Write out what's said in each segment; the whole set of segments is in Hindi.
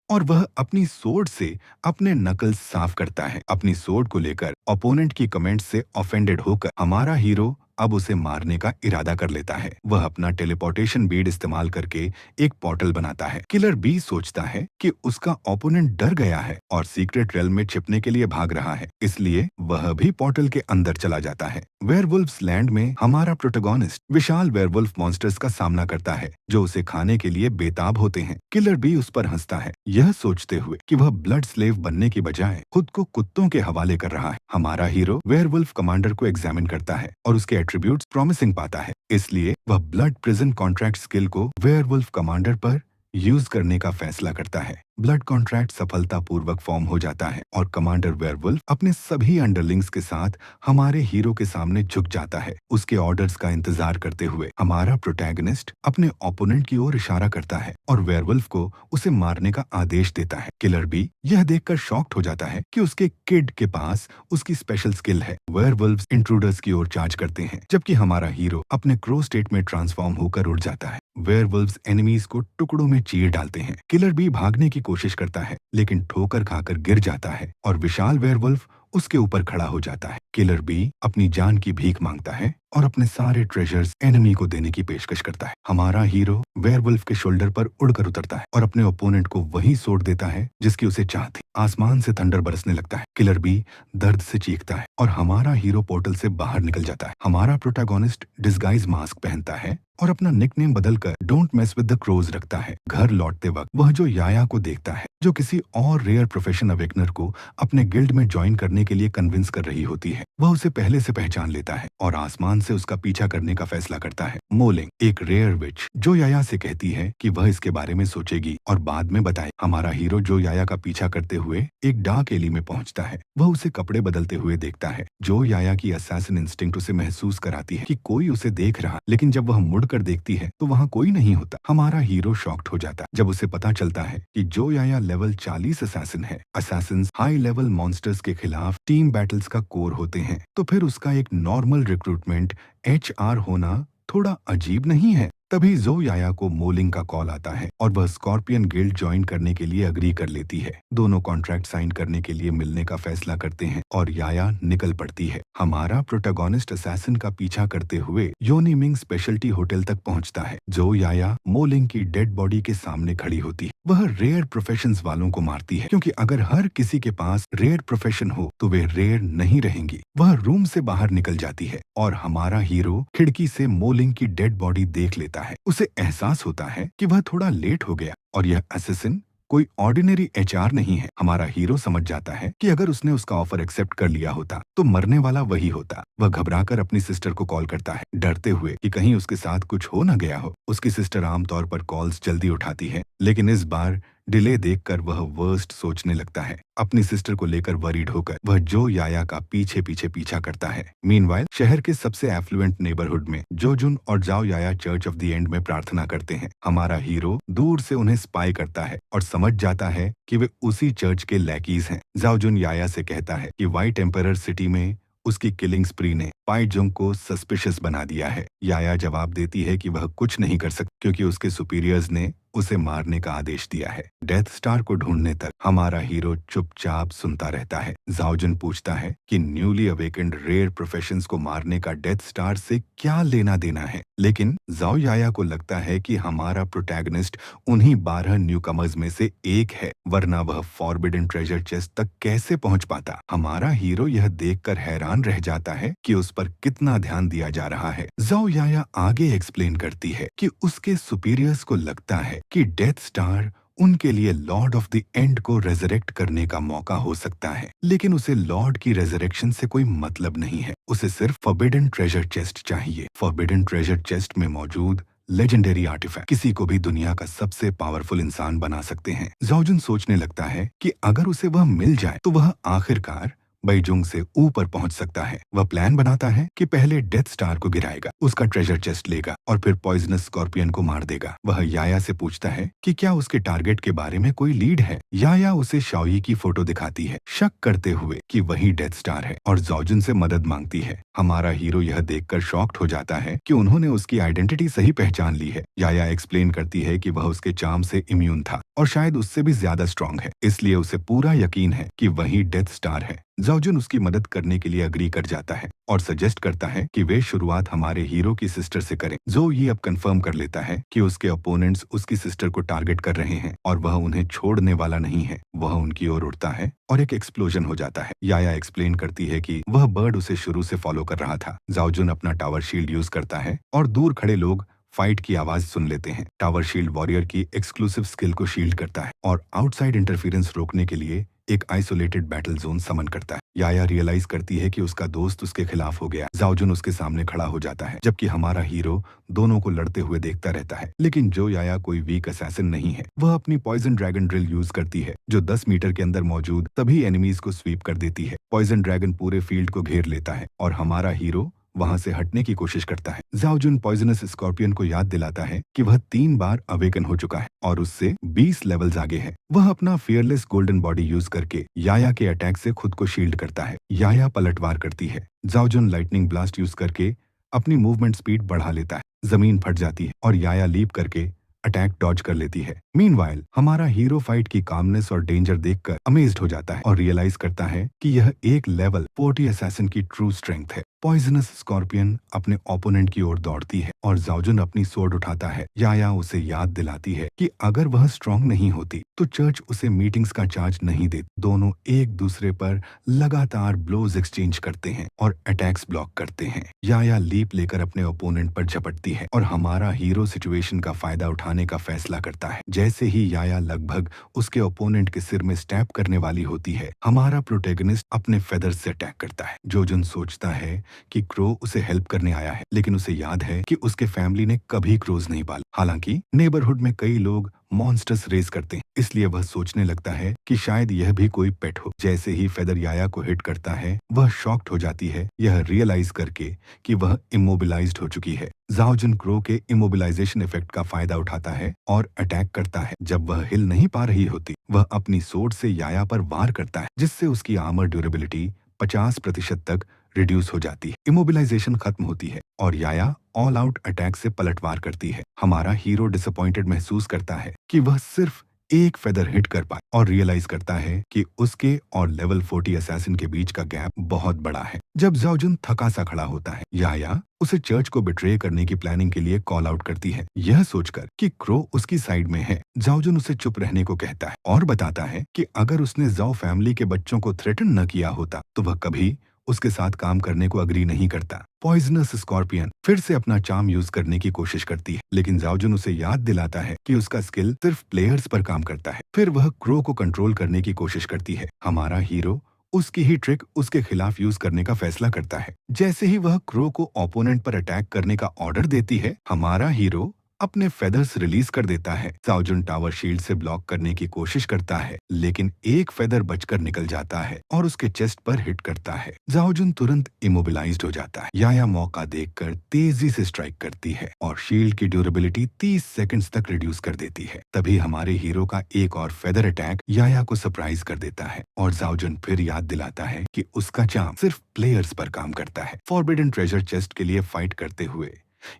और वह अपनी सोर्ड से अपने नकल्स साफ करता है। अपनी सोर्ड को लेकर ओपोनेंट की कमेंट से ऑफेंडेड होकर हमारा हीरो अब उसे मारने का इरादा कर लेता है। वह अपना टेलीपोर्टेशन बीड इस्तेमाल करके एक पोर्टल बनाता है। किलर बी सोचता है कि उसका ओपोनेंट डर गया है और सीक्रेट रेल में छिपने के लिए भाग रहा है, इसलिए वह भी पोर्टल के अंदर चला जाता है। वेयरवुल्व्स लैंड में हमारा प्रोटोगोनिस्ट विशाल वेयरवुल्फ मॉन्स्टर्स का सामना करता है जो उसे खाने के लिए बेताब होते हैं। किलर बी उस पर हंसता है, यह सोचते हुए कि वह ब्लड स्लेव बनने की बजाय खुद को कुत्तों के हवाले कर रहा है। हमारा हीरो वेयरवुल्फ कमांडर को एग्जामिन करता है और उसके एट्रीब्यूट्स प्रॉमिसिंग पाता है, इसलिए वह ब्लड प्रिजन कॉन्ट्रैक्ट स्किल को वेयरवुल्फ कमांडर पर यूज करने का फैसला करता है। ब्लड कॉन्ट्रैक्ट सफलतापूर्वक फॉर्म हो जाता है और कमांडर वेयरवुल्फ अपने सभी अंडरलिंग्स के साथ हमारे हीरो के सामने झुक जाता है। उसके ऑर्डर्स का इंतजार करते हुए हमारा प्रोटैगनिस्ट अपने ओपोनेंट की ओर इशारा करता है और वेयरवुल्फ को उसे मारने का आदेश देता है। किलर बी यह देखकर शॉक्ड हो जाता है कि उसके किड के पास उसकी स्पेशल स्किल है। वेयरवुल्व्स इंट्रूडर्स की ओर चार्ज करते हैं जबकि हमारा हीरो अपने क्रो स्टेट में ट्रांसफॉर्म होकर उड़ जाता है। वेयरवुल्व्स एनिमीज को टुकड़ों में चीर डालते हैं। किलर बी भागने की कोशिश करता है लेकिन ठोकर खाकर गिर जाता है और विशाल वेयरवुल्फ उसके ऊपर खड़ा हो जाता है। किलर बी अपनी जान की भीख मांगता है और अपने सारे ट्रेजर्स एनिमी को देने की पेशकश करता है। हमारा हीरो वेयरवुल्फ के शोल्डर पर उड़कर उतरता है और अपने ओपोनेंट को वही सोट देता है जिसकी उसे चाह थी। आसमान से थंडर बरसने लगता है। किलर बी दर्द से चीखता है और हमारा हीरो पोर्टल से बाहर निकल जाता है। हमारा प्रोटैगोनिस्ट डिस्गाइज मास्क पहनता है और अपना निकनेम बदलकर don't mess with the crows रखता है। घर लौटते वक्त वह जो याया को देखता है जो किसी और रेयर प्रोफेशन अवेकनर को अपने गिल्ड में ज्वाइन करने के लिए कन्विंस कर रही होती है, वह उसे पहले से पहचान लेता है और आसमान से उसका पीछा करने का फैसला करता है। मोलिंग एक रेयर विच जो याया से कहती है कि वह इसके बारे में सोचेगी और बाद में बताए। हमारा हीरो जो याया का पीछा करते हुए एक डार्क एली में पहुंचता है। वह उसे कपड़े बदलते हुए देखता है। जो याया की असैसिन इंस्टिंक्ट उसे महसूस कराती है कि कोई उसे देख रहा, लेकिन जब वह मुड़कर देखती है तो वहाँ कोई नहीं होता। हमारा हीरो शॉक्ड हो जाता जब उसे पता चलता है कि जो याया लेवल 40 असैसिन है। असैसिन्स हाई लेवल मॉन्स्टर्स के खिलाफ टीम बैटल्स का कोर होते हैं, तो फिर उसका एक नॉर्मल रिक्रूटमेंट HR होना थोड़ा अजीब नहीं है। तभी जो याया को मोलिंग का कॉल आता है और वह स्कॉर्पियन गिल्ड ज्वाइन करने के लिए अग्री कर लेती है। दोनों कॉन्ट्रैक्ट साइन करने के लिए मिलने का फैसला करते हैं और याया निकल पड़ती है। हमारा प्रोटैगोनिस्ट असैसिन का पीछा करते हुए योनीमिंग स्पेशलिटी होटल तक पहुंचता है। जो याया मोलिंग की डेड बॉडी के सामने खड़ी होती है। वह रेयर प्रोफेशंस वालों को मारती है क्योंकि अगर हर किसी के पास रेयर प्रोफेशन हो तो वे रेयर नहीं रहेंगी। वह रूम से बाहर निकल जाती है और हमारा हीरो खिड़की से मोलिंग की डेड बॉडी देख लेता है। उसे एहसास होता है कि वह थोड़ा लेट हो गया और यह असैसिन कोई ऑर्डिनरी HR नहीं है। हमारा हीरो समझ जाता है कि अगर उसने उसका ऑफर एक्सेप्ट कर लिया होता तो मरने वाला वही होता। वह घबराकर अपनी सिस्टर को कॉल करता है, डरते हुए कि कहीं उसके साथ कुछ हो न गया हो। उसकी सिस्टर आमतौर पर कॉल्स जल्दी उठाती है, लेकिन इस बार डिले देखकर वह वर्स्ट सोचने लगता है। अपनी सिस्टर को लेकर वरीड होकर वह जो याया का पीछे पीछे पीछा करता है। मीनवाइल शहर के सबसे एफ्लुएंट नेबरहुड में जोजुन और जाओ याया चर्च ऑफ द एंड में प्रार्थना करते हैं। हमारा हीरो दूर से उन्हें स्पाई करता है और समझ जाता है कि वे उसी चर्च के लैकीज हैं। जाओजुन याया से कहता है कि व्हाइट एम्परर सिटी में उसकी किलिंग स्प्री ने पाइजुंग को सस्पिशियस बना दिया है। याया जवाब देती है कि वह कुछ नहीं कर सकती क्योंकि उसके सुपीरियर्स ने उसे मारने का आदेश दिया है। डेथ स्टार को ढूंढने तक हमारा हीरो चुपचाप सुनता रहता है। जाओजुन पूछता है कि न्यूली अवेकेंड रेयर प्रोफेशंस को मारने का डेथ स्टार से क्या लेना देना है, लेकिन जाओ याया को लगता है कि हमारा प्रोटैगनिस्ट उन्हीं 12 न्यूकमर्स में से एक है, वरना वह फॉरबिडन ट्रेजर चेस्ट तक कैसे पहुंच पाता। हमारा हीरो यह देखकर हैरान रह जाता है कि उस पर कितना ध्यान दिया जा रहा है। जाओ याया आगे एक्सप्लेन करती है कि उसके सुपीरियर्स को लगता है कि डेथ स्टार उनके लिए लॉर्ड ऑफ द एंड को रेजरेक्ट करने का मौका हो सकता है, लेकिन उसे लॉर्ड की रेजरेक्शन से कोई मतलब नहीं है। उसे सिर्फ फॉरबिडन ट्रेजर चेस्ट चाहिए। फॉरबिडन ट्रेजर चेस्ट में मौजूद लेजेंडरी आर्टिफैक्ट किसी को भी दुनिया का सबसे पावरफुल इंसान बना सकते हैं। जाओजुन सोचने लगता है कि अगर उसे वह मिल जाए तो वह आखिरकार बैजुंग से ऊपर पहुंच सकता है। वह प्लान बनाता है कि पहले डेथ स्टार को गिराएगा, उसका ट्रेजर चेस्ट लेगा और फिर पॉइजनस स्कॉर्पियन को मार देगा। वह याया से पूछता है कि क्या उसके टारगेट के बारे में कोई लीड है। याया उसे शाओई की फोटो दिखाती है, शक करते हुए कि वही डेथ स्टार है, और जॉजुन से मदद मांगती है। हमारा हीरो यह देखकर शॉक्ड हो जाता है कि उन्होंने उसकी आइडेंटिटी सही पहचान ली है। याया एक्सप्लेन करती है कि वह उसके चार्म से इम्यून था और शायद उससे भी ज्यादा स्ट्रांग है, इसलिए उसे पूरा यकीन है कि वही डेथ स्टार है। जॉजुन उसकी मदद करने के लिए अग्री कर जाता है और सजेस्ट करता है कि वे शुरुआत हमारे हीरो की सिस्टर से करें। जो ये अब कंफर्म कर लेता है कि उसके ओपोनेंट्स उसकी सिस्टर को टारगेट कर रहे हैं और वह उन्हें छोड़ने वाला नहीं है। वह उनकी ओर उड़ता है और एक एक्सप्लोजन हो जाता है। याया एक्सप्लेन करती है कि वह बर्ड उसे शुरू से फॉलो कर रहा था। जॉजुन अपना टावर शील्ड यूज करता है और दूर खड़े लोग फाइट की आवाज सुन लेते हैं। टावर शील्ड वॉरियर की एक्सक्लूसिव स्किल को शील्ड करता है और आउटसाइड इंटरफेरेंस रोकने के लिए एक आइसोलेटेड बैटल जोन समन करता है। याया रियलाइज करती है कि उसका दोस्त उसके खिलाफ हो गया। जाओजुन उसके सामने खड़ा हो जाता है, जबकि हमारा हीरो दोनों को लड़ते हुए देखता रहता है। लेकिन जो याया कोई वीक असैसिन नहीं है। वह अपनी पॉइजन ड्रैगन ड्रिल यूज करती है, जो 10 मीटर के अंदर मौजूद सभी एनिमीज को स्वीप कर देती है। पॉइजन ड्रैगन पूरे फील्ड को घेर लेता है और हमारा हीरो वहां से हटने की कोशिश करता है। जाओजुन पॉइजनस स्कॉर्पियन को याद दिलाता है कि वह 3 बार अवेकन हो चुका है और उससे 20 लेवल्स आगे है। वह अपना फियरलेस गोल्डन बॉडी यूज करके याया के अटैक से खुद को शील्ड करता है। याया पलटवार करती है। जाओजुन लाइटनिंग ब्लास्ट यूज करके अपनी मूवमेंट स्पीड बढ़ा लेता है। जमीन फट जाती है और याया लीप करके अटैक डॉज कर लेती है। मीनवाइल हमारा हीरो फाइट की कामनेस और डेंजर देखकर अमेज्ड हो जाता है और रियलाइज करता है कि यह एक लेवल 40 असैसिन की ट्रू स्ट्रेंथ है। पॉइजनस स्कॉर्पियन अपने ओपोनेंट की ओर दौड़ती है और जाओजुन अपनी सोर्ड उठाता है। याया उसे याद दिलाती है कि अगर वह स्ट्रांग नहीं होती तो चर्च उसे मीटिंग्स का चार्ज नहीं देती। दोनों एक दूसरे पर लगातार ब्लोज एक्सचेंज करते हैं और अटैक्स ब्लॉक करते हैं। याया लीप लेकर अपने ओपोनेंट पर झपटती है और हमारा हीरो सिचुएशन का फायदा उठाने का फैसला करता है। जैसे ही याया लगभग उसके ओपोनेंट के सिर में स्टैप करने वाली होती है, हमारा प्रोटेगनिस्ट अपने फेदर्स से अटैक करता है। जोजुन सोचता है कि क्रो उसे हेल्प करने आया है, लेकिन उसे याद है कि उसके फैमिली ने कभी क्रोज नहीं पाला। हालांकि नेबरहुड में कई लोग मॉन्स्टर्स रेस करते हैं, इसलिए वह सोचने लगता है कि शायद यह भी कोई पेट हो। जैसे ही फेदर याया को हिट करता है, वह शॉक्ड हो जाती है, यह रियलाइज करके कि वह इमोबिलाइज्ड हो चुकी है। जाओजुन क्रो के इमोबिलाइजेशन इफेक्ट का फायदा उठाता है और अटैक करता है। जब वह हिल नहीं पा रही होती, वह अपनी सोर्ड से याया पर वार करता है, जिससे उसकी आर्मर ड्यूरेबिलिटी 50% तक रिड्यूस हो जाती है। इमोबिलाइजेशन खत्म होती है और याया ऑल आउट अटैक से पलटवार करती है। हमारा हीरो डिसअपॉइंटेड महसूस करता है कि वह सिर्फ एक फेदर हिट कर पाए और रियलाइज करता है कि उसके और लेवल 40 असैसिन के बीच का गैप बहुत बड़ा है। जब जाओजुन थका सा खड़ा होता है, याया उसे चर्च को बिट्रे करने की प्लानिंग के लिए कॉल आउट करती है। यह सोचकर कि क्रो उसकी साइड में है, जाओजुन उसे चुप रहने को कहता है और बताता है कि अगर उसने जाओ फैमिली के बच्चों को थ्रेटन न किया होता तो वह कभी उसके साथ काम करने को अग्री नहीं करता। पॉइजनस स्कॉर्पियन फिर से अपना चार्म यूज करने की कोशिश करती है, लेकिन जाओजुन उसे याद दिलाता है कि उसका स्किल सिर्फ प्लेयर्स पर काम करता है। फिर वह क्रो को कंट्रोल करने की कोशिश करती है। हमारा हीरो उसकी ही ट्रिक उसके खिलाफ यूज करने का फैसला करता है। जैसे ही वह क्रो को ओपोनेंट पर अटैक करने का ऑर्डर देती है, हमारा हीरो अपने फेदर्स रिलीज कर देता है। जाओजुन टावर शील्ड से ब्लॉक करने की कोशिश करता है, लेकिन एक फेदर बचकर निकल जाता है और उसके चेस्ट पर हिट करता है। जाओजुन तुरंत इमोबिलाइज्ड हो जाता है। याया मौका देखकर तेजी से स्ट्राइक करती है और शील्ड की ड्यूरेबिलिटी 30 सेकंड्स तक रिड्यूस कर देती है। तभी हमारे हीरो का एक और फेदर अटैक याया को सरप्राइज कर देता है और जाओजुन फिर याद दिलाता है कि उसका चार्म सिर्फ प्लेयर्स पर काम करता है। फॉरबिडन ट्रेजर चेस्ट के लिए फाइट करते हुए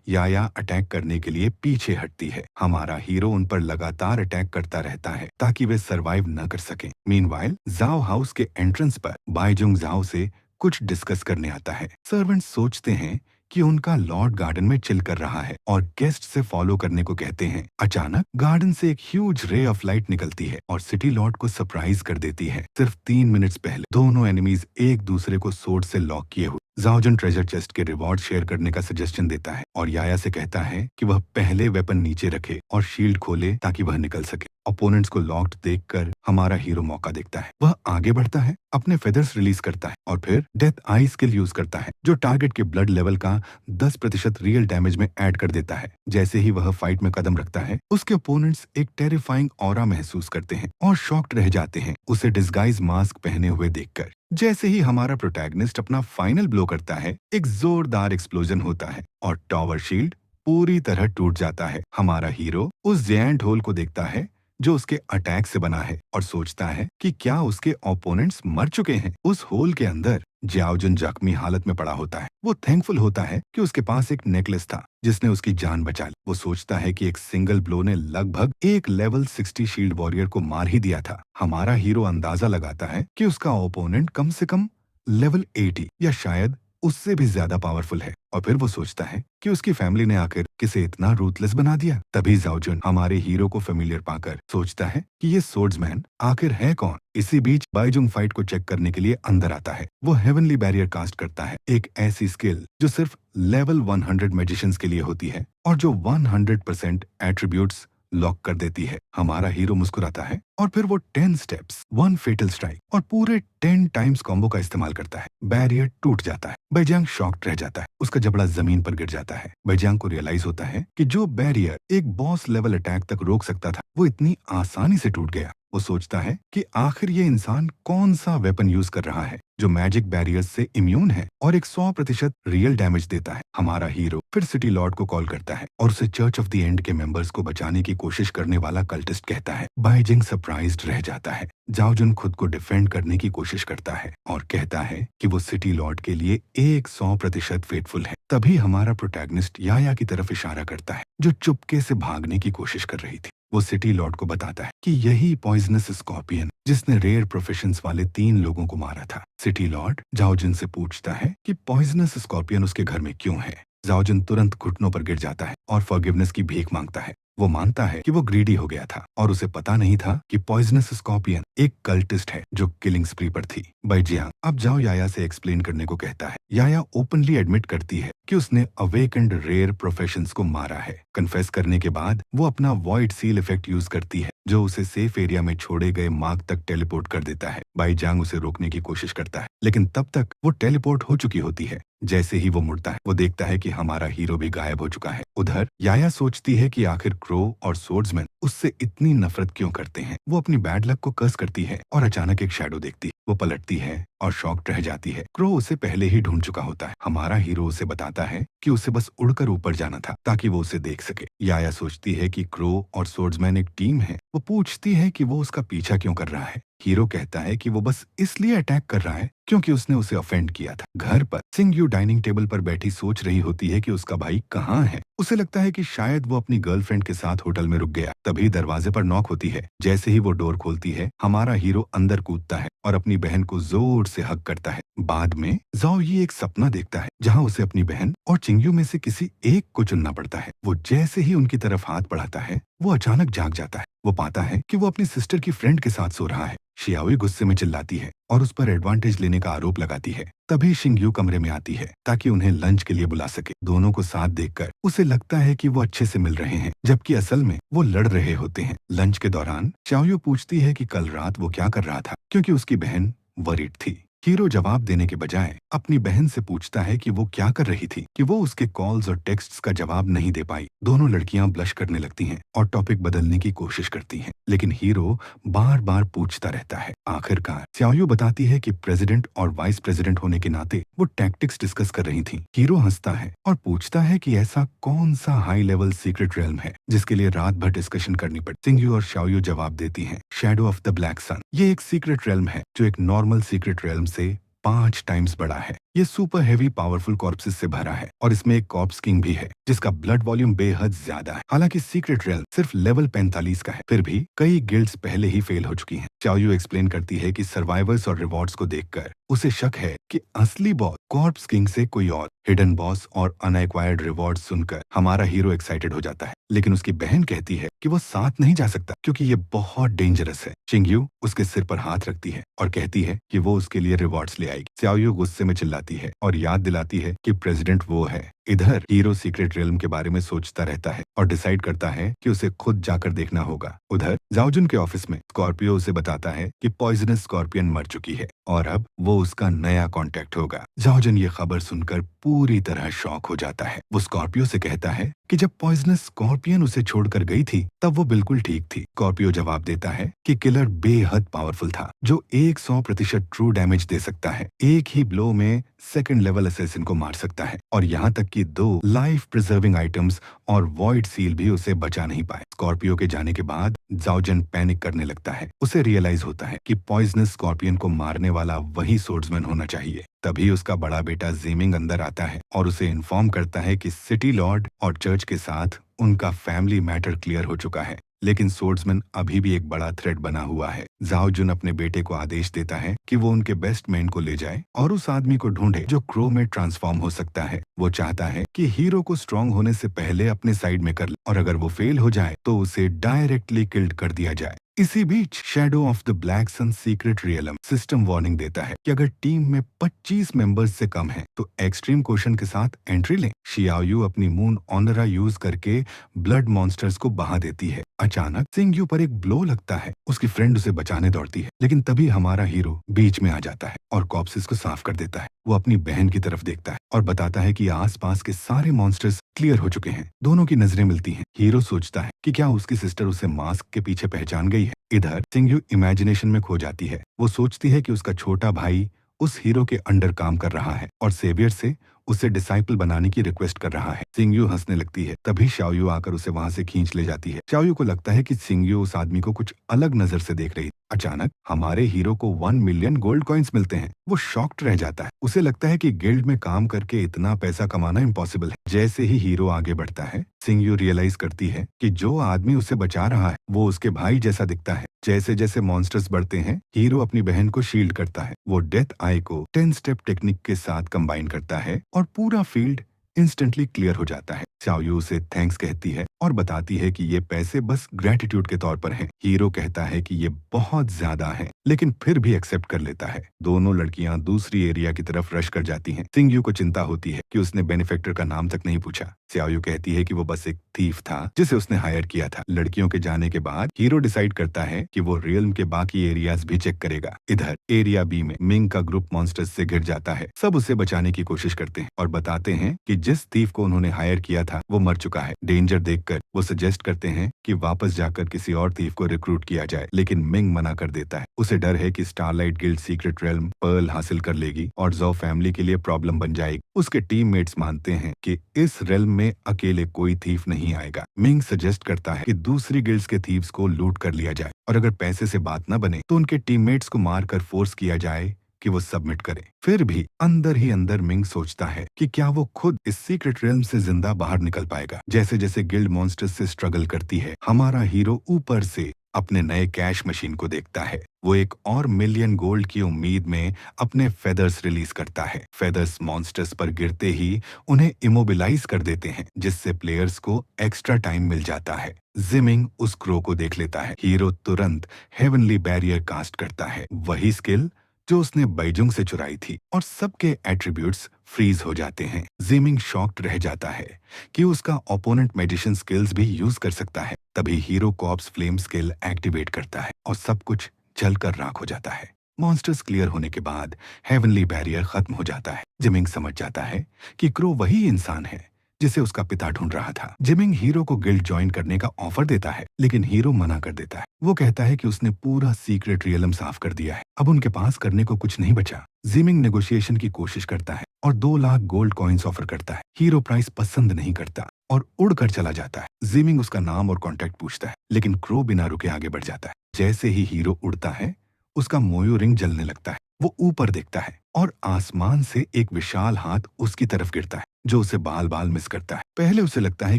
याया अटैक करने के लिए पीछे हटती है। हमारा हीरो उन पर लगातार अटैक करता रहता है ताकि वे सरवाइव न कर सकें। मीनवाइल जाओ हाउस के एंट्रेंस पर बाइजुंग जाओ से कुछ डिस्कस करने आता है। सर्वेंट्स सोचते हैं कि उनका लॉर्ड गार्डन में चिल कर रहा है और गेस्ट से फॉलो करने को कहते हैं। अचानक गार्डन से एक ह्यूज रे ऑफ लाइट निकलती है और सिटी लॉर्ड को सरप्राइज कर देती है। सिर्फ 3 मिनट्स पहले दोनों एनिमीज एक दूसरे को सोर्ड से लॉक किए हुए। जाओजुन ट्रेजर चेस्ट के रिवॉर्ड शेयर करने का सजेशन देता है और याया से कहता है कि वह पहले वेपन नीचे रखे और शील्ड खोले ताकि वह निकल सके। ओपोनेंट्स को लॉक्ड देखकर हमारा हीरो मौका देखता है। वह आगे बढ़ता है, अपने फेदर्स रिलीज करता है और फिर डेथ आई स्किल यूज करता है, जो टारगेट के ब्लड लेवल का 10% रियल डैमेज में ऐड कर देता है। जैसे ही वह फाइट में कदम रखता है, उसके ओपोनेंट्स एक टेरिफाइंग ऑरा महसूस करते हैं और शॉक्ड रह जाते हैं उसे डिस्गाइज मास्क पहने हुए देखकर। जैसे ही हमारा प्रोटैगनिस्ट अपना फाइनल ब्लो करता है, एक जोरदार एक्सप्लोजन होता है और टावर शील्ड पूरी तरह टूट जाता है। हमारा हीरो उस जायंट होल को देखता है जो उसके अटैक से बना है और सोचता है कि क्या उसके ओपोनेंट्स मर चुके हैं। उस होल के अंदर जियाओजुन जख्मी हालत में पड़ा होता है। वो थैंकफुल होता है कि उसके पास एक नेकलेस था जिसने उसकी जान बचा ली। वो सोचता है कि एक सिंगल ब्लो ने लगभग एक लेवल 60 शील्ड वॉरियर को मार ही दिया था। हमारा हीरो अंदाजा लगाता है कि उसका ओपोनेंट कम से कम लेवल 80 या शायद उससे भी ज्यादा पावरफुल है और फिर वो सोचता है कि उसकी फैमिली ने आकर किसे इतना रूथलेस बना दिया। तभी जाओजुन हमारे हीरो को फेमिलियर पाकर सोचता है कि ये सोर्ड्समैन आखिर है कौन। इसी बीच बाइजुंग फाइट को चेक करने के लिए अंदर आता है। वो हेवनली बैरियर कास्ट करता है, एक ऐसी स्किल जो सिर्फ लेवल 100 मैजिशियंस के लिए होती है और जो 100% एट्रीब्यूट्स लॉक कर देती है। हमारा हीरो मुस्कुराता है और फिर वो 10 स्टेप्स, 1 फेटल स्ट्राइक और पूरे 10 टाइम्स कॉम्बो का इस्तेमाल करता है। बैरियर टूट जाता है। बैजियांग शॉक्ड रह जाता है। उसका जबड़ा जमीन पर गिर जाता है। बैजियांग को रियलाइज होता है कि जो बैरियर एक बॉस लेवल अटैक तक रोक सकता था वो इतनी आसानी से टूट गया। वो सोचता है कि आखिर ये इंसान कौन सा वेपन यूज कर रहा है जो मैजिक बैरियर्स से इम्यून है और एक 100% रियल डैमेज देता है। हमारा हीरो फिर सिटी लॉर्ड को कॉल करता है और उसे चर्च ऑफ द एंड के मेंबर्स को बचाने की कोशिश करने वाला कल्टिस्ट कहता है। बाइजिंग सरप्राइज्ड रह जाता है। जाओजुन खुद को डिफेंड करने की कोशिश करता है और कहता है कि वो सिटी लॉर्ड के लिए 100% फेटफुल है। तभी हमारा प्रोटैगनिस्ट याया की तरफ इशारा करता है जो चुपके से भागने की कोशिश कर रही थी। वो सिटी लॉर्ड को बताता है कि यही पॉइजनस स्कॉर्पियन जिसने रेयर प्रोफेशंस वाले 3 लोगों को मारा था। सिटी लॉर्ड जाओजुन से पूछता है कि पॉइजनस स्कॉर्पियन उसके घर में क्यों है। जाओजुन तुरंत घुटनों पर गिर जाता है और फॉरगिवनेस की भीख मांगता है। वो मानता है कि वो ग्रीडी हो गया था और उसे पता नहीं था कि पॉइजनस स्कॉर्पियन एक कल्टिस्ट है जो किलिंग स्प्री पर थी। बैजियांग अब जाओ याया से एक्सप्लेन करने को कहता है। याया ओपनली एडमिट करती है कि उसने अवेकेंड रेयर प्रोफेशंस को मारा है। कन्फेस करने के बाद वो अपना वॉइड सील इफेक्ट यूज करती है जो उसे सेफ एरिया में छोड़े गए मार्ग तक टेलीपोर्ट कर देता है। बैजियांग उसे रोकने की कोशिश करता है लेकिन तब तक वो टेलीपोर्ट हो चुकी होती है। जैसे ही वो मुड़ता है वो देखता है कि हमारा हीरो भी गायब हो चुका है। उधर याया सोचती है कि आखिर क्रो और सोर्ड्समैन उससे इतनी नफरत क्यों करते हैं। वो अपनी बैड लक को कर्स करती है और अचानक एक शैडो देखती है। वो पलटती है और शॉक्ड रह जाती है। क्रो उसे पहले ही ढूंढ चुका होता है। हमारा हीरो उसे बताता है कि उसे बस उड़कर ऊपर जाना था ताकि वो उसे देख सके। याया सोचती है कि क्रो और सोर्ड्समैन एक टीम है। वो पूछती है कि वो उसका पीछा क्यों कर रहा है। हीरो कहता है कि वो बस इसलिए अटैक कर रहा है क्योंकि उसने उसे ऑफेंड किया था। घर पर सिंगयू डाइनिंग टेबल पर बैठी सोच रही होती है कि उसका भाई कहाँ है। उसे लगता है कि शायद वो अपनी गर्लफ्रेंड के साथ होटल में रुक गया। तभी दरवाजे पर नॉक होती है। जैसे ही वो डोर खोलती है हमारा हीरो अंदर कूदता है और अपनी बहन को जोर से हग करता है। बाद में जाओ ये एक सपना देखता है जहाँ उसे अपनी बहन और चिंगयू में से किसी एक को चुनना पड़ता है। वो जैसे ही उनकी तरफ हाथ बढ़ाता है वो अचानक जाग जाता है। वो पाता है कि वो अपनी सिस्टर की फ्रेंड के साथ सो रहा है। शियाओई गुस्से में चिल्लाती है और उस पर एडवांटेज लेने का आरोप लगाती है। तभी शिंगयू कमरे में आती है ताकि उन्हें लंच के लिए बुला सके। दोनों को साथ देखकर उसे लगता है कि वो अच्छे से मिल रहे हैं जबकि असल में वो लड़ रहे होते हैं। लंच के दौरान चाओयू पूछती है कि कल रात वो क्या कर रहा था क्योंकि उसकी बहन वरीड थी। हीरो जवाब देने के बजाय अपनी बहन से पूछता है कि वो क्या कर रही थी कि वो उसके कॉल्स और टेक्स्ट्स का जवाब नहीं दे पाई। दोनों लड़कियां ब्लश करने लगती हैं और टॉपिक बदलने की कोशिश करती हैं लेकिन हीरो बार बार पूछता रहता है। आखिरकार चाओयू बताती है कि प्रेसिडेंट और वाइस प्रेसिडेंट होने के नाते वो टैक्टिक्स डिस्कस कर रही थी। हीरो हंसता है और पूछता है कि ऐसा कौन सा हाई लेवल सीक्रेट रेल्म है जिसके लिए रात भर डिस्कशन करनी पड़ी। सिंगयू और शाओयू जवाब देती हैं शैडो ऑफ द ब्लैक सन। ये एक सीक्रेट रेल्म है जो एक नॉर्मल सीक्रेट रेल्म से 5 टाइम्स बड़ा है। ये सुपर हेवी पावरफुल कॉर्प्सेस से भरा है और इसमें एक कॉर्प्स किंग भी है जिसका ब्लड वॉल्यूम बेहद ज्यादा है। हालांकि सीक्रेट रेल सिर्फ लेवल 45 का है फिर भी कई गिल्ड्स पहले ही फेल हो चुकी हैं। चाओयू एक्सप्लेन करती है कि सर्वाइवर्स और रिवॉर्ड्स को देखकर उसे शक है कि असली बॉस कॉर्प्स किंग से कोई और। हिडन बॉस और अनएक्वायर्ड रिवॉर्ड सुनकर हमारा हीरो एक्साइटेड हो जाता है लेकिन उसकी बहन कहती है कि वो साथ नहीं जा सकता क्योंकि ये बहुत डेंजरस है। चिंगयू उसके सिर पर हाथ रखती है और कहती है कि वो उसके लिए रिवॉर्ड्स ले आएगी। चाओयू गुस्से में चिल्लाती है और याद दिलाती है कि प्रेसिडेंट वो है। इधर हीरो सीक्रेट रेल्म के बारे में सोचता रहता है और डिसाइड करता है कि उसे खुद जाकर देखना होगा। उधर जाओजुन के ऑफिस में स्कॉर्पियो उसे बताता है कि पॉइजनस स्कॉर्पियन मर चुकी है और अब वो उसका नया कॉन्टैक्ट होगा। जाओजुन ये खबर सुनकर पूरी तरह शॉक हो जाता है। वो स्कॉर्पियो से कहता है कि जब पॉइजनस स्कॉर्पियन उसे छोड़कर गई थी तब वो बिल्कुल ठीक थी। स्कॉर्पियो जवाब देता है कि किलर बेहद पावरफुल था जो 100% ट्रू डैमेज दे सकता है। एक ही ब्लो में सेकंड लेवल असेसिन को मार सकता है और यहाँ तक कि 2 लाइफ प्रिजर्विंग आइटम्स और वॉइड सील भी उसे बचा नहीं पाए। स्कॉर्पियो के जाने के बाद जाओजन पैनिक करने लगता है। उसे रियलाइज होता है कि पॉइजनस स्कॉर्पियन को मारने वाला वही सोर्ड्समैन होना चाहिए। तभी उसका बड़ा बेटा जीमिंग अंदर आता है और उसे इन्फॉर्म करता है कि सिटी लॉर्ड और चर्च के साथ उनका फैमिली मैटर क्लियर हो चुका है, लेकिन सोर्ड्समैन अभी भी एक बड़ा थ्रेट बना हुआ है। जाओ जुन अपने बेटे को आदेश देता है कि वो उनके बेस्ट मैन को ले जाए और उस आदमी को ढूंढे जो क्रो में ट्रांसफॉर्म हो सकता है। वो चाहता है कि हीरो को स्ट्रांग होने से पहले अपने साइड में कर ले और अगर वो फेल हो जाए तो उसे डायरेक्टली किल्ड कर दिया जाए। इसी बीच shadow of the black sun secret realm system warning देता है कि अगर टीम में 25 मेंबर्स से कम है तो एक्सट्रीम क्वेश्चन के साथ एंट्री लें। शियाओयू अपनी मून ऑनरा यूज करके ब्लड मॉन्स्टर्स को बहा देती है। अचानक सिंगयू पर एक ब्लो लगता है। उसकी फ्रेंड उसे बचाने दौड़ती है, लेकिन तभी हमारा हीरो बीच में आ जाता है और कॉप्सेस को साफ कर देता है। वो अपनी बहन की तरफ देखता है और बताता है कि आसपास के सारे मॉन्स्टर्स क्लियर हो चुके हैं। दोनों की नजरें मिलती हैं। हीरो सोचता है कि क्या उसकी सिस्टर उसे मास्क के पीछे पहचान गई है। इधर सिंगयू इमेजिनेशन में खो जाती है। वो सोचती है कि उसका छोटा भाई उस हीरो के अंडर काम कर रहा है और सेवियर से उसे डिसाइपल बनाने की रिक्वेस्ट कर रहा है। सिंगयू हंसने लगती है। तभी शाओयू आकर उसे वहां से खींच ले जाती है। शाओयू को लगता है कि सिंगयू उस आदमी को कुछ अलग नजर से देख रही है। अचानक हमारे हीरो को 1 मिलियन गोल्ड कॉइन्स मिलते हैं। वो शॉक्ड रह जाता है। उसे लगता है कि गिल्ड में काम करके इतना पैसा कमाना इम्पॉसिबल है। जैसे ही हीरो आगे बढ़ता है, सिंगयू रियलाइज करती है कि जो आदमी उसे बचा रहा है वो उसके भाई जैसा दिखता है। जैसे जैसे मॉन्स्टर्स बढ़ते हैं, हीरो अपनी बहन को शील्ड करता है। वो डेथ आई को 10 स्टेप टेक्निक के साथ कंबाइन करता है और पूरा फील्ड इंस्टेंटली क्लियर हो जाता है। शाओयू उसे थैंक्स कहती है और बताती है कि ये पैसे बस ग्रेटिट्यूड के तौर पर हैं। हीरो कहता है कि ये बहुत ज्यादा है, लेकिन फिर भी एक्सेप्ट कर लेता है। दोनों लड़कियां दूसरी एरिया की तरफ रश कर जाती हैं। सिंगयू को चिंता होती है कि उसने बेनिफैक्टर का नाम तक नहीं पूछा। शाओयू कहती है कि वो बस एक थीफ था जिसे उसने हायर किया था। लड़कियों के जाने के बाद हीरो डिसाइड करता है कि वो रियल्म के बाकी एरियाज भी चेक करेगा। इधर एरिया बी में मिंग का ग्रुप मॉन्स्टर्स से घिर जाता है। सब उसे बचाने की कोशिश करते हैं और बताते हैं कि जिस थीफ को उन्होंने हायर किया था वो मर चुका है। डेंजर देखकर वो सजेस्ट करते हैं कि वापस जाकर किसी और थीफ को रिक्रूट किया जाए, लेकिन मिंग मना कर देता है। उसे डर है कि starlight guild secret realm pearl हासिल कर लेगी और ज़ो फैमिली के लिए प्रॉब्लम बन जाएगी। उसके टीममेट्स मानते हैं कि इस रेल्म में अकेले कोई थीफ नहीं आएगा। मिंग सजेस्ट करता है कि दूसरी गिल्ड्स के थीव्स को लूट कर लिया जाए और अगर पैसे से बात न बने तो उनके टीममेट्स को मारकर फोर्स किया जाए कि वो सबमिट करे। फिर भी अंदर ही अंदर मिंग सोचता है कि क्या वो खुद इस सीक्रेट रेल्म से जिंदा बाहर निकल पाएगा। जैसे जैसे गिल्ड मॉन्स्टर्स से स्ट्रगल करती है, हमारा हीरो ऊपर से अपने नए कैश मशीन को देखता है। वो एक और मिलियन गोल्ड की उम्मीद में अपने फेदर्स रिलीज करता है। फेदर्स मॉन्स्टर्स पर गिरते ही उन्हें इमोबिलाइज कर देते हैं, जिससे प्लेयर्स को एक्स्ट्रा टाइम मिल जाता है। जिमिंग उस क्रो को देख लेता है। हीरो तुरंत हेवनली बैरियर कास्ट करता है, वही स्किल जो उसने बैजुंग से चुराई थी, और सबके एट्रीब्यूट्स फ्रीज हो जाते हैं। जिमिंग शॉक्ड रह जाता है कि उसका ओपोनेंट मैजिशियन स्किल्स भी यूज कर सकता है। तभी hero corps flame skill activate करता है और सब कुछ जलकर राख हो जाता है। मॉन्स्टर्स क्लियर होने के बाद हेवनली बैरियर खत्म हो जाता है। जिमिंग समझ जाता है कि क्रो वही इंसान है जिसे उसका पिता ढूंढ रहा था। जिमिंग हीरो को गिल्ड ज्वाइन करने का ऑफर देता है, लेकिन हीरो मना कर देता है। वो कहता है कि उसने पूरा सीक्रेट रियलम साफ कर दिया है, अब उनके पास करने को कुछ नहीं बचा। जिमिंग नेगोशिएशन की कोशिश करता है और 2 लाख गोल्ड कॉइन्स ऑफर करता है। हीरो प्राइस पसंद नहीं करता और उड़कर चला जाता है। जिमिंग उसका नाम और कॉन्टेक्ट पूछता है, लेकिन क्रो बिना रुके आगे बढ़ जाता है। जैसे ही हीरो उड़ता है, उसका मोयो रिंग जलने लगता है। वो ऊपर देखता है और आसमान से एक विशाल हाथ उसकी तरफ गिरता है, जो उसे बाल बाल मिस करता है। पहले उसे लगता है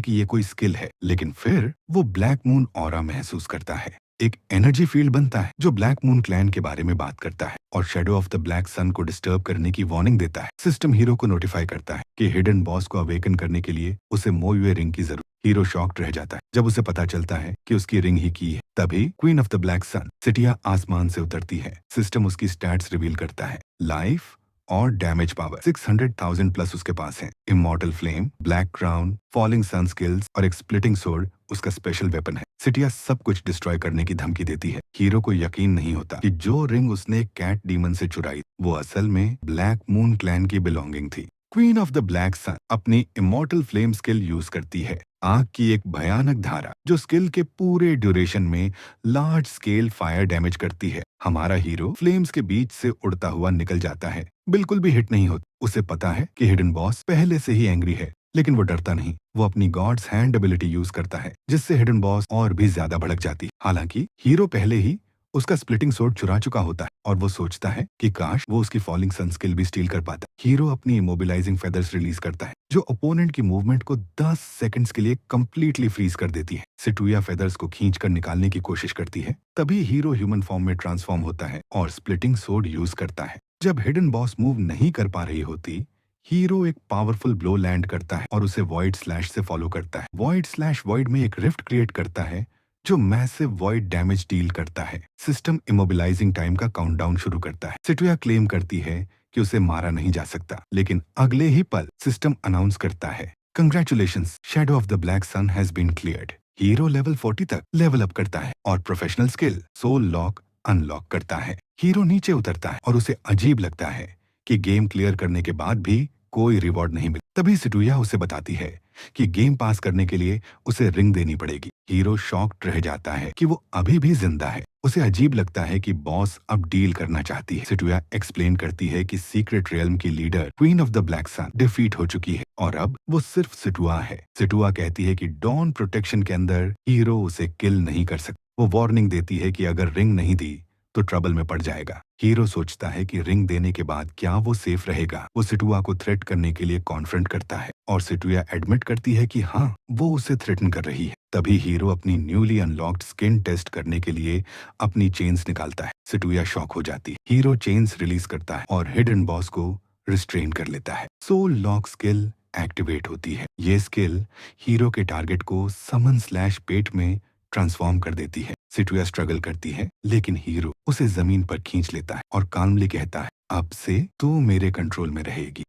कि ये कोई स्किल है, लेकिन फिर वो ब्लैक मून ऑरा महसूस करता है। एक एनर्जी फील्ड बनता है जो ब्लैक मून क्लैन के बारे में बात करता है और शैडो ऑफ द ब्लैक सन को डिस्टर्ब करने की वार्निंग देता है। सिस्टम हीरो को नोटिफाई करता है कि हिडन बॉस को अवेकन करने के लिए उसे मोयुए रिंग की जरूरत। हीरो शॉक्ड रह जाता है जब उसे पता चलता है कि उसकी रिंग ही की है। तभी क्वीन ऑफ द ब्लैक सन सिटिया आसमान से उतरती है। सिस्टम उसकी स्टैट्स रिवील करता है। लाइफ और डैमेज पावर 600,000 प्लस उसके पास है। Immortal flame, black crown, falling sun skills और एक स्प्लिटिंग सोर्ड उसका स्पेशल वेपन है। सिटिया सब कुछ डिस्ट्रॉय करने की धमकी देती है। हीरो को यकीन नहीं होता कि जो रिंग उसने कैट डीमन से चुराई वो असल में ब्लैक मून क्लैन की बिलोंगिंग थी। क्वीन ऑफ द ब्लैक सन अपनी इमॉर्टल फ्लेम स्किल यूज करती है, आग की एक भयानक धारा जो स्किल के पूरे ड्यूरेशन में लार्ज स्केल फायर डैमेज करती है। हमारा हीरो फ्लेम्स के बीच से उड़ता हुआ निकल जाता है, बिल्कुल भी हिट नहीं होता। उसे पता है कि हिडन बॉस पहले से ही एंग्री है, लेकिन वो डरता नहीं। वो अपनी गॉड्स हैंड एबिलिटी यूज करता है, जिससे हिडन बॉस और भी ज्यादा भड़क जाती है। हालांकि हीरो पहले ही उसका स्प्लिटिंग सोर्ड चुरा चुका होता है और वो सोचता है कि काश वो उसकी फॉलिंग सन स्किल भी स्टील कर पाता। हीरो अपनी इमोबिलाइजिंग फेदर्स रिलीज करता है, जो ओपोनेंट की मूवमेंट को 10 सेकंड्स के लिए कंप्लीटली फ्रीज कर देती है। सिटुया फेदर्स को खींचकर निकालने की कोशिश करती है, तभी हीरो ह्यूमन फॉर्म में ट्रांसफॉर्म होता है और स्प्लिटिंग सोर्ड यूज करता है। जब हिडन बॉस मूव नहीं कर पा रही होती, हीरो एक पावरफुल ब्लो लैंड करता है और उसे वॉइड स्लैश से फॉलो करता है। वॉइड स्लैश वॉइड में एक रिफ्ट क्रिएट करता है जो मैसिव वॉइड डैमेज डील करता है। सिस्टम इमोबिलाइजिंग टाइम का काउंटडाउन शुरू करता है। सिटुया क्लेम करती है कि उसे मारा नहीं जा सकता, लेकिन अगले ही पल सिस्टम अनाउंस करता है, congratulations, shadow of the black sun has been cleared. Hero level 40 तक लेवल अप करता है और professional skill soul lock unlock करता है। हीरो नीचे उतरता है और उसे अजीब लगता है कि गेम क्लियर करने के बाद भी कोई रिवॉर्ड नहीं मिला। तभी सिटुया उसे बताती है कि गेम पास करने के लिए उसे रिंग देनी पड़ेगी। हीरो शॉक्ड रह जाता है कि वो अभी भी जिंदा है। उसे अजीब लगता है कि बॉस अब डील करना चाहती है। सिटुया एक्सप्लेन करती है कि सीक्रेट रियल्म की leader queen of the black sun defeat हो चुकी है और अब वो सिर्फ सिटुआ है। सिटुआ कहती है कि डॉन प्रोटेक्शन के अंदर हीरो उसे किल नहीं कर सकता। वो वार्निंग देती है कि अगर रिंग नहीं दी तो ट्रबल में पड़ जाएगा। हीरो सोचता है कि रिंग देने के बाद क्या वो सेफ रहेगा। वो सिटुआ को थ्रेट करने के लिए कॉन्फ्रंट करता है और सिटुआ एडमिट करती है कि हाँ, वो उसे थ्रेटन कर रही है। तभी हीरो अपनी न्यूली अनलॉक्ड स्किन टेस्ट करने के लिए अपनी चेन्स निकालता है। सिटुआ शॉक हो जाती है। हीरो चेन्स रिलीज करता है और हिडन बॉस को रिस्ट्रेन कर लेता है। सोल लॉक स्किल एक्टिवेट होती है। ये स्किल हीरो के टारगेट को समन स्लैश पेट में ट्रांसफॉर्म कर देती है। सिटुआ स्ट्रगल करती है, लेकिन हीरो उसे जमीन पर खींच लेता है और काल्मली कहता है, अब से तू मेरे कंट्रोल में रहेगी।